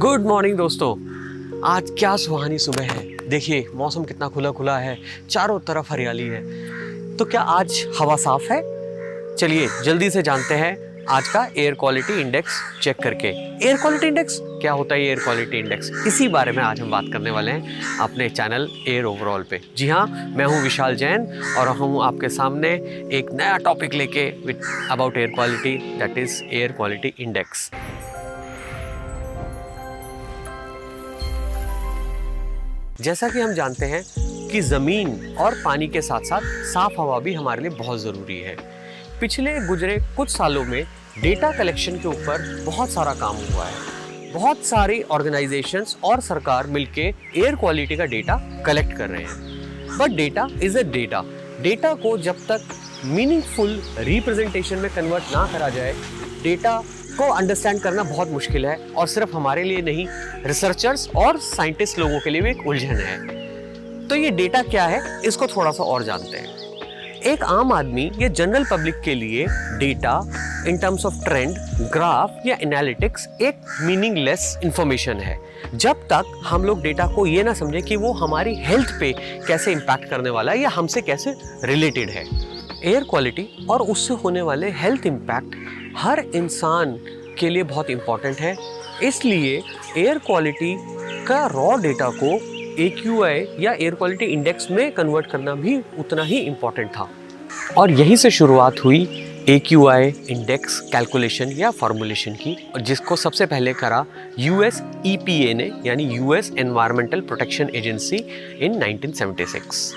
Good morning दोस्तों। आज क्या सुहानी सुबह है। देखिए मौसम कितना खुला खुला है, चारों तरफ हरियाली है। तो क्या आज हवा साफ है? चलिए जल्दी से जानते हैं आज का एयर क्वालिटी इंडेक्स चेक करके। एयर क्वालिटी इंडेक्स क्या होता है? एयर क्वालिटी इंडेक्स, इसी बारे में आज हम बात करने वाले हैं अपने चैनल एयर ओवरऑल पे। जी हाँ, मैं हूँ विशाल जैन और हूँ आपके सामने एक नया टॉपिक लेके about air quality, that is air quality index. जैसा कि हम जानते हैं कि ज़मीन और पानी के साथ साथ साफ हवा भी हमारे लिए बहुत ज़रूरी है। पिछले गुजरे कुछ सालों में डेटा कलेक्शन के ऊपर बहुत सारा काम हुआ है। बहुत सारी ऑर्गेनाइजेशंस और सरकार मिलके एयर क्वालिटी का डेटा कलेक्ट कर रहे हैं। But data is a data. Data को जब तक मीनिंगफुल रिप्रेजेंटेशन में कन्वर्ट ना करा जाए, डेटा को अंडरस्टैंड करना बहुत मुश्किल है। और सिर्फ हमारे लिए नहीं, रिसर्चर्स और साइंटिस्ट लोगों के लिए भी एक उलझन है। तो ये डेटा क्या है, इसको थोड़ा सा और जानते हैं। एक आम आदमी या जनरल पब्लिक के लिए data in terms of trend, graph या एनालिटिक्स एक मीनिंगलेस इंफॉर्मेशन है जब तक हम लोग डेटा को ये ना समझे कि वो हमारी हेल्थ पे कैसे इम्पैक्ट करने वाला है या हमसे कैसे रिलेटेड है। एयर क्वालिटी और उससे होने वाले हेल्थ इम्पैक्ट हर इंसान के लिए बहुत इम्पॉर्टेंट है। इसलिए एयर क्वालिटी का रॉ डेटा को AQI या एयर क्वालिटी इंडेक्स में कन्वर्ट करना भी उतना ही इम्पॉर्टेंट था। और यहीं से शुरुआत हुई AQI इंडेक्स कैलकुलेशन या फॉर्मुलेशन की, जिसको सबसे पहले करा US EPA ने, यानी US एनवायरमेंटल प्रोटेक्शन एजेंसी इन 1976।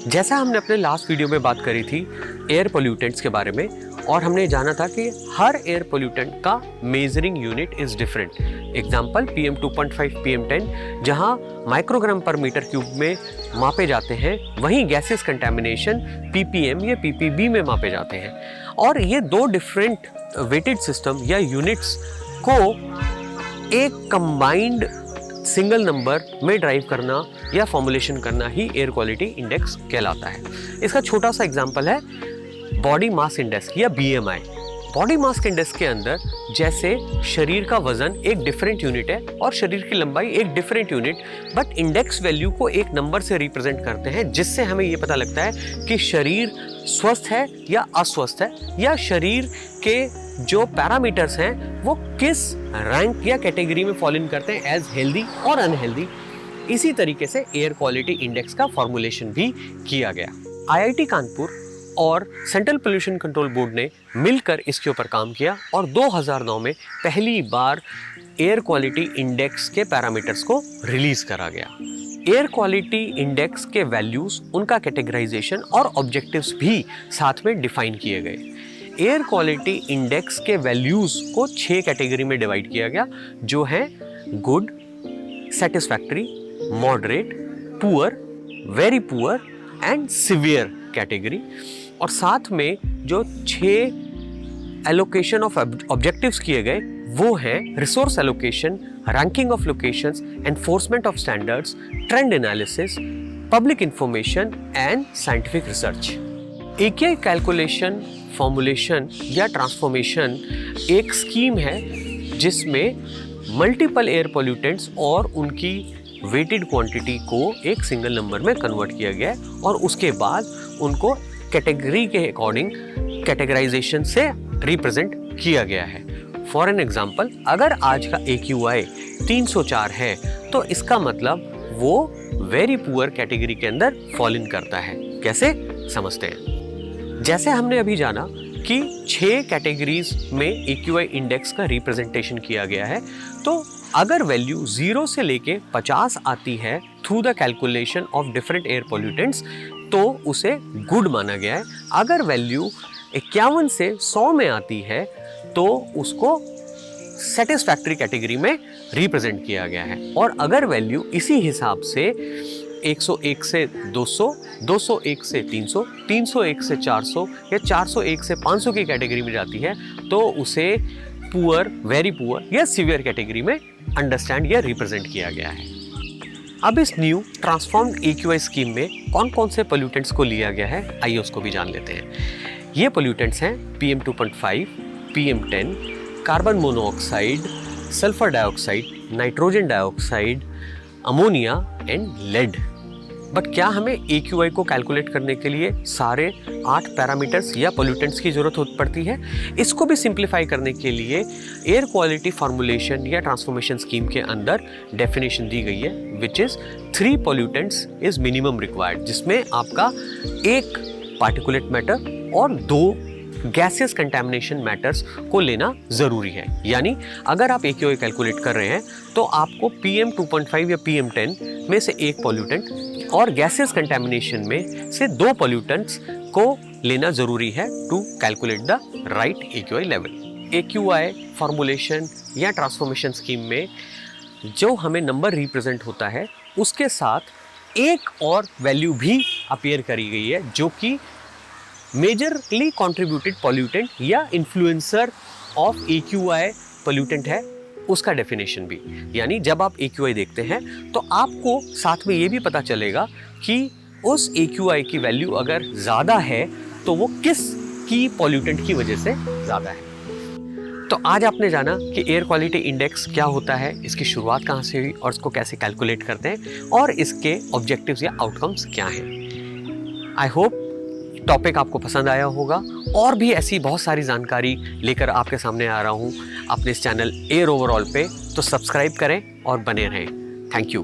जैसा हमने अपने लास्ट वीडियो में बात करी थी एयर पोल्यूटेंट्स के बारे में, और हमने जाना था कि हर एयर पोल्यूटेंट का measuring unit is different. Example PM2.5, PM10 जहाँ माइक्रोग्राम पर मीटर क्यूब में मापे जाते हैं, वहीं गैसेस कंटेमिनेशन PPM या PPB में मापे जाते हैं। और ये दो डिफरेंट वेटेड सिस्टम या यूनिट्स को एक कंबाइंड सिंगल नंबर में ड्राइव करना या फॉर्मुलेशन करना ही एयर क्वालिटी इंडेक्स कहलाता है। इसका छोटा सा एग्जांपल है बॉडी मास इंडेक्स या BMI। बॉडी मास इंडेक्स के अंदर जैसे शरीर का वजन एक डिफरेंट यूनिट है और शरीर की लंबाई एक different unit, but index value को एक नंबर से रिप्रेजेंट करते हैं, जिससे हमें ये पता लगता है कि शरीर स्वस्थ है या अस्वस्थ है, या शरीर के जो पैरामीटर्स हैं वो किस रैंक या कैटेगरी में फॉल इन करते हैं, एज हेल्दी और अनहेल्दी। इसी तरीके से एयर क्वालिटी इंडेक्स का फॉर्मुलेशन भी किया गया। IIT कानपुर और सेंट्रल पोल्यूशन कंट्रोल बोर्ड ने मिलकर इसके ऊपर काम किया और 2009 में पहली बार एयर क्वालिटी इंडेक्स के पैरामीटर्स को रिलीज करा गया। एयर क्वालिटी इंडेक्स के वैल्यूज, उनका कैटेगराइजेशन और ऑब्जेक्टिव्स भी साथ में डिफाइन किए गए। एयर क्वालिटी इंडेक्स के वैल्यूज को 6 कैटेगरी में डिवाइड किया गया, जो है good, satisfactory, moderate, poor, very poor and severe category. और साथ में जो 6 एलोकेशन ऑफ ऑब्जेक्टिव्स किए गए वो है resource allocation, ranking of locations, enforcement of standards, trend analysis, public information and scientific research. AQI calculation, formulation या ट्रांसफॉर्मेशन एक स्कीम है जिसमें मल्टीपल एयर पोल्यूटेंट्स और उनकी वेटेड क्वांटिटी को एक सिंगल नंबर में कन्वर्ट किया गया है और उसके बाद उनको कैटेगरी के अकॉर्डिंग कैटेगराइजेशन से रिप्रेजेंट किया गया है। फॉर एन एग्जांपल, अगर आज का AQI 304 है तो इसका मतलब वो वेरी पुअर कैटेगरी के अंदर फॉल इन करता है। कैसे समझते हैं? जैसे हमने अभी जाना कि 6 कैटेगरीज में AQI इंडेक्स का रिप्रेजेंटेशन किया गया है, तो अगर वैल्यू 0 से लेके 50 आती है through the calculation of different air pollutants, तो उसे गुड माना गया है। अगर वैल्यू 51 से 100 में आती है तो उसको सेटिस्फैक्टरी कैटेगरी में रिप्रेजेंट किया गया है। और अगर वैल्यू इसी हिसाब से 101 से 200, 201 से 300, 301 से 400 या 401 से 500 की कैटेगरी में जाती है तो उसे पुअर, वेरी पुअर या सीवियर कैटेगरी में अंडरस्टैंड या रिप्रेजेंट किया गया है। अब इस न्यू ट्रांसफॉर्म्ड AQI स्कीम में कौन कौन से पोल्यूटेंट्स को लिया गया है, आइए उसको भी जान लेते हैं। ये पोल्यूटेंट्स हैं PM2.5, PM10, carbon monoxide, sulphur dioxide, nitrogen dioxide, ammonia and lead. But क्या हमें AQI को कैलकुलेट करने के लिए सारे 8 पैरामीटर्स या पोल्यूटेंट्स की जरूरत हो पड़ती है? इसको भी सिंप्लीफाई करने के लिए एयर क्वालिटी फॉर्मुलेशन या ट्रांसफॉर्मेशन स्कीम के अंदर डेफिनेशन दी गई है, which is 3 pollutants is minimum required, जिसमें आपका 1 पार्टिकुलेट मैटर और 2 गैसियस कंटैमिनेशन मैटर्स को लेना ज़रूरी है। यानी अगर आप AQI कैलकुलेट कर रहे हैं तो आपको PM2.5 या PM10 में से 1 पॉल्यूटेंट और गैसियस कंटैमिनेशन में से 2 पॉल्यूटेंट्स को लेना ज़रूरी है to calculate the right AQI level. AQI formulation या ट्रांसफॉर्मेशन स्कीम में जो हमें नंबर रिप्रेजेंट होता है उसके साथ एक और वैल्यू भी अपीयर करी गई है, जो कि मेजरली कंट्रीब्यूटेड पॉल्यूटेंट या इन्फ्लुएंसर ऑफ AQI पॉल्यूटेंट है, उसका डेफिनेशन भी। यानी जब आप AQI देखते हैं तो आपको साथ में ये भी पता चलेगा कि उस AQI की वैल्यू अगर ज़्यादा है तो वो किस की पॉल्यूटेंट की वजह से ज़्यादा है। तो आज आपने जाना कि एयर क्वालिटी इंडेक्स क्या होता है, इसकी शुरुआत कहाँ से हुई और इसको कैसे कैलकुलेट करते हैं और इसके ऑब्जेक्टिव्स या आउटकम्स क्या हैं। आई होप टॉपिक आपको पसंद आया होगा और भी ऐसी बहुत सारी जानकारी लेकर आपके सामने आ रहा हूँ अपने इस चैनल एयर ओवरऑल पे, तो सब्सक्राइब करें और बने रहें। Thank you.